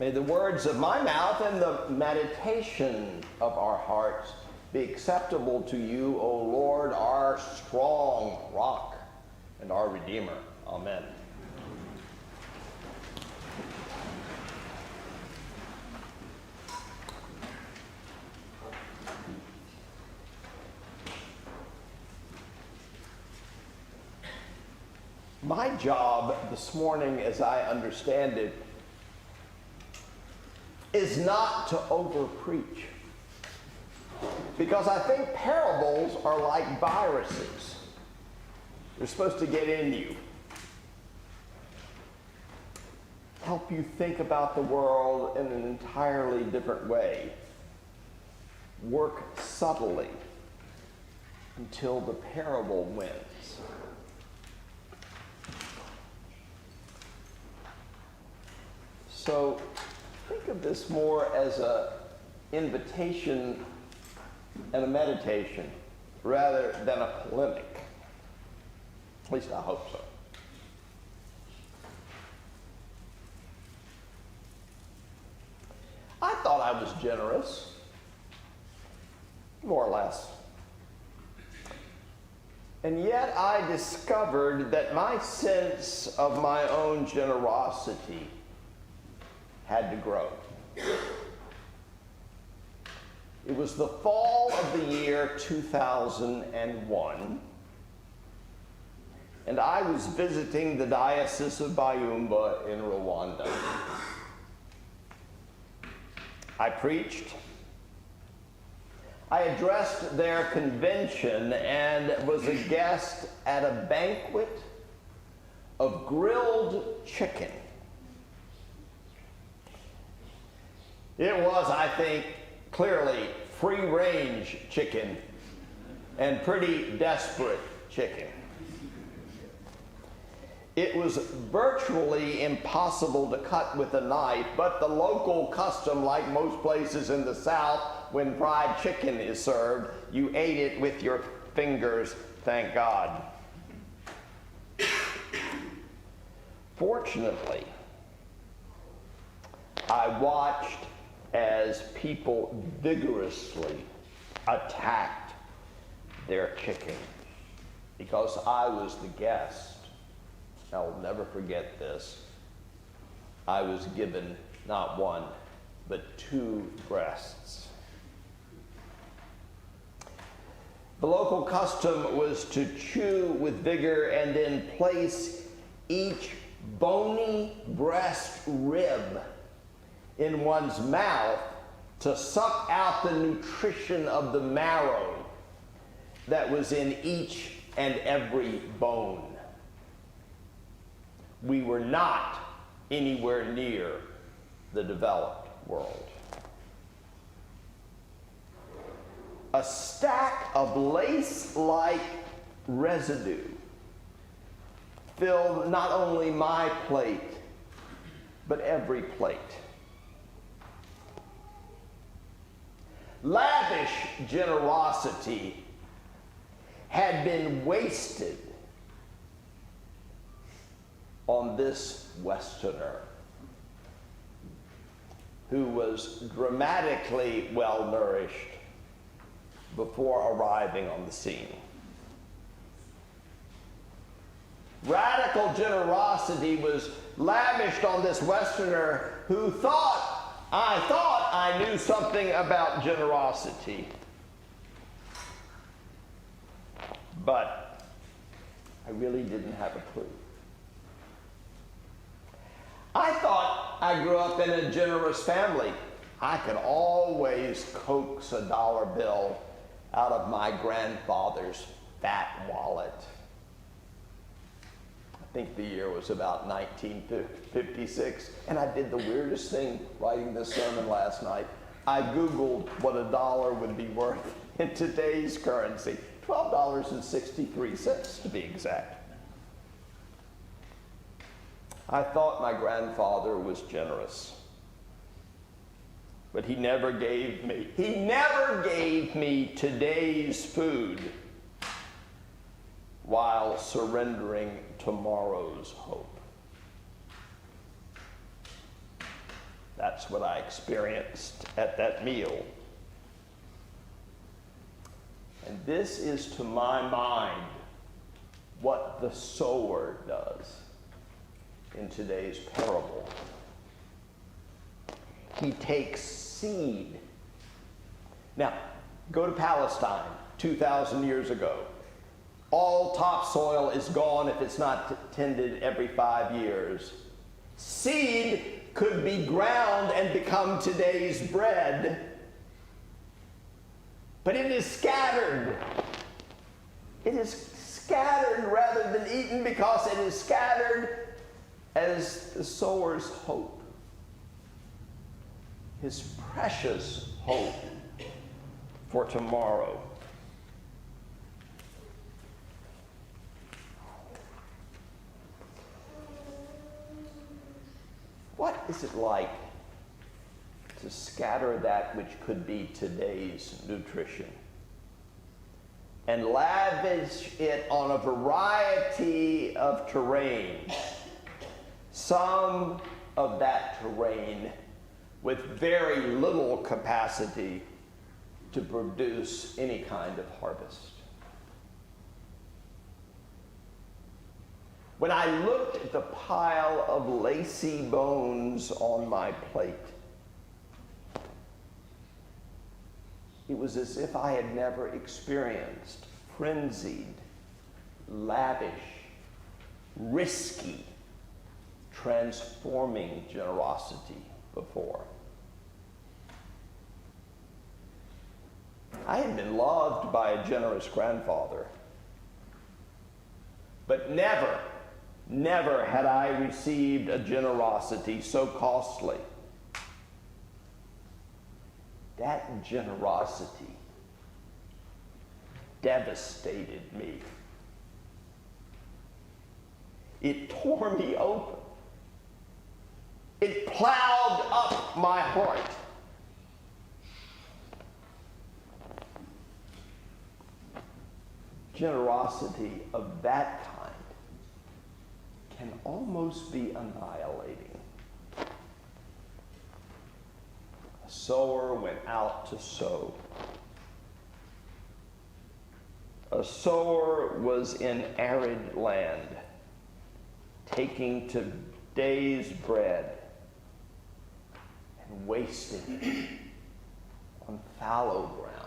May the words of my mouth and the meditation of our hearts be acceptable to you, O Lord, our strong rock and our Redeemer. Amen. My job this morning, as I understand it, is not to over-preach. Because I think parables are like viruses. They're supposed to get in you. Help you think about the world in an entirely different way. Work subtly until the parable wins. So think of this more as an invitation and a meditation rather than a polemic. At least I hope so. I thought I was generous, more or less. And yet I discovered that my sense of my own generosity had to grow. It was the fall of the year 2001, and I was visiting the Diocese of Byumba in Rwanda. I preached. I addressed their convention and was a guest at a banquet of grilled chicken. It was, I think, clearly free-range chicken and pretty desperate chicken. It was virtually impossible to cut with a knife, but the local custom, like most places in the South, when fried chicken is served, you ate it with your fingers, thank God. Fortunately, I watched as people vigorously attacked their chicken because I was the guest. I'll never forget this. I was given not one, but 2 breasts. The local custom was to chew with vigor and then place each bony breast rib in one's mouth to suck out the nutrition of the marrow that was in each and every bone. We were not anywhere near the developed world. A stack of lace-like residue filled not only my plate, but every plate. Lavish generosity had been wasted on this Westerner who was dramatically well-nourished before arriving on the scene. Radical generosity was lavished on this Westerner who thought I knew something about generosity. But I really didn't have a clue. I thought I grew up in a generous family. I could always coax a dollar bill out of my grandfather's fat wallet. I think the year was about 1956, and I did the weirdest thing writing this sermon last night. I Googled what a dollar would be worth in today's currency, $12.63 to be exact. I thought my grandfather was generous, but he never gave me today's food while surrendering tomorrow's hope. That's what I experienced at that meal. And this is, to my mind, what the sower does in today's parable. He takes seed. Now, go to Palestine 2,000 years ago. All topsoil is gone if it's not tended every 5 years. Seed could be ground and become today's bread. But it is scattered. It is scattered rather than eaten because it is scattered as the sower's hope. His precious hope for tomorrow. What is it like to scatter that which could be today's nutrition and lavish it on a variety of terrain, some of that terrain with very little capacity to produce any kind of harvest? When I looked at the pile of lacy bones on my plate, it was as if I had never experienced frenzied, lavish, risky, transforming generosity before. I had been loved by a generous grandfather, but never had I received a generosity so costly. That generosity devastated me. It tore me open. It plowed up my heart. Generosity of that kind can almost be annihilating. A sower went out to sow. A sower was in arid land, taking today's bread and wasting it on fallow ground.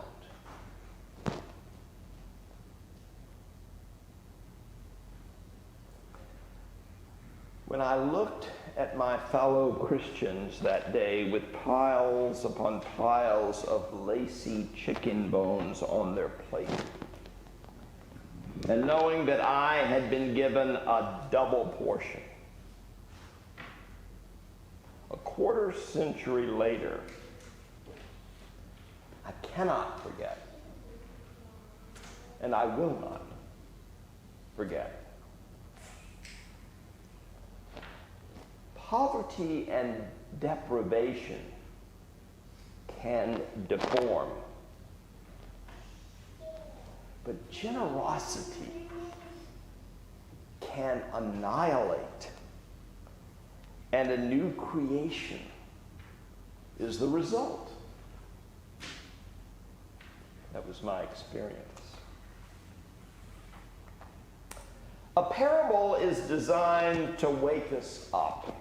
When I looked at my fellow Christians that day with piles upon piles of lacy chicken bones on their plate, and knowing that I had been given a double portion, a quarter century later, I cannot forget, and I will not forget. Poverty and deprivation can deform, but generosity can annihilate, and a new creation is the result. That was my experience. A parable is designed to wake us up.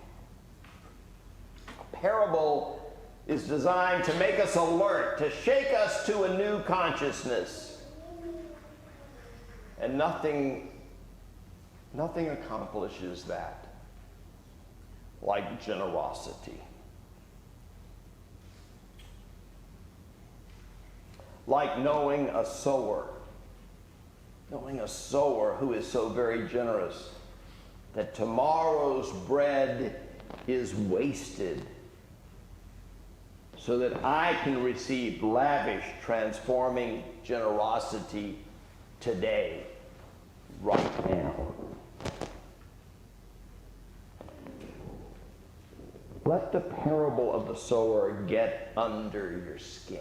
A parable is designed to make us alert, to shake us to a new consciousness. And nothing accomplishes that like generosity. Like knowing a sower who is so very generous that tomorrow's bread is wasted so that I can receive lavish, transforming generosity today, right now. Let the parable of the sower get under your skin.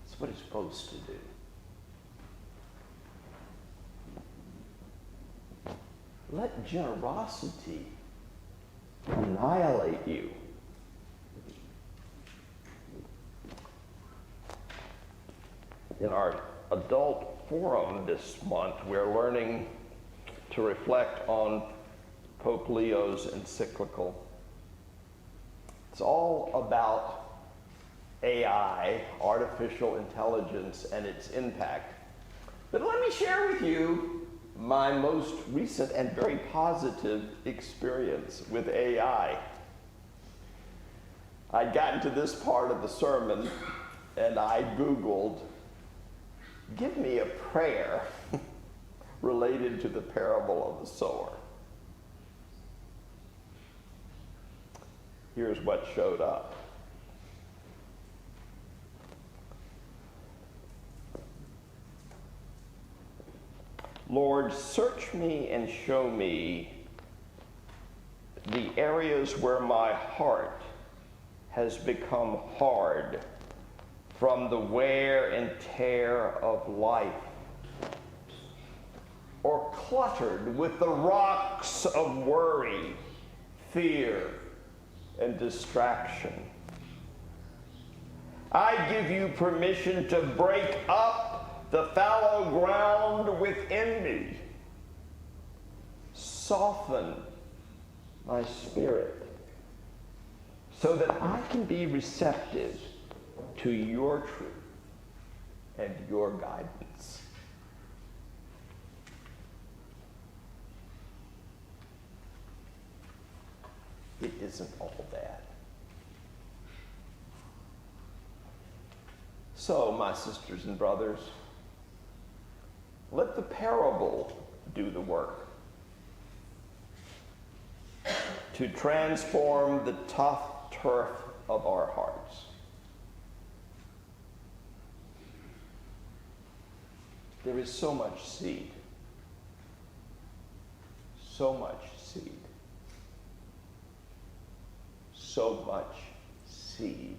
That's what it's supposed to do. Let generosity annihilate you. In our adult forum this month, we're learning to reflect on Pope Leo's encyclical. It's all about AI, artificial intelligence, and its impact. But let me share with you my most recent and very positive experience with AI. I'd gotten to this part of the sermon and I Googled, give me a prayer related to the parable of the sower. Here's what showed up. Lord, search me and show me the areas where my heart has become hard from the wear and tear of life, or cluttered with the rocks of worry, fear, and distraction. I give you permission to break up the fallow ground within me. Soften my spirit so that I can be receptive to your truth and your guidance. It isn't all bad. So, my sisters and brothers, let the parable do the work to transform the tough turf of our hearts. There is so much seed. So much seed. So much seed.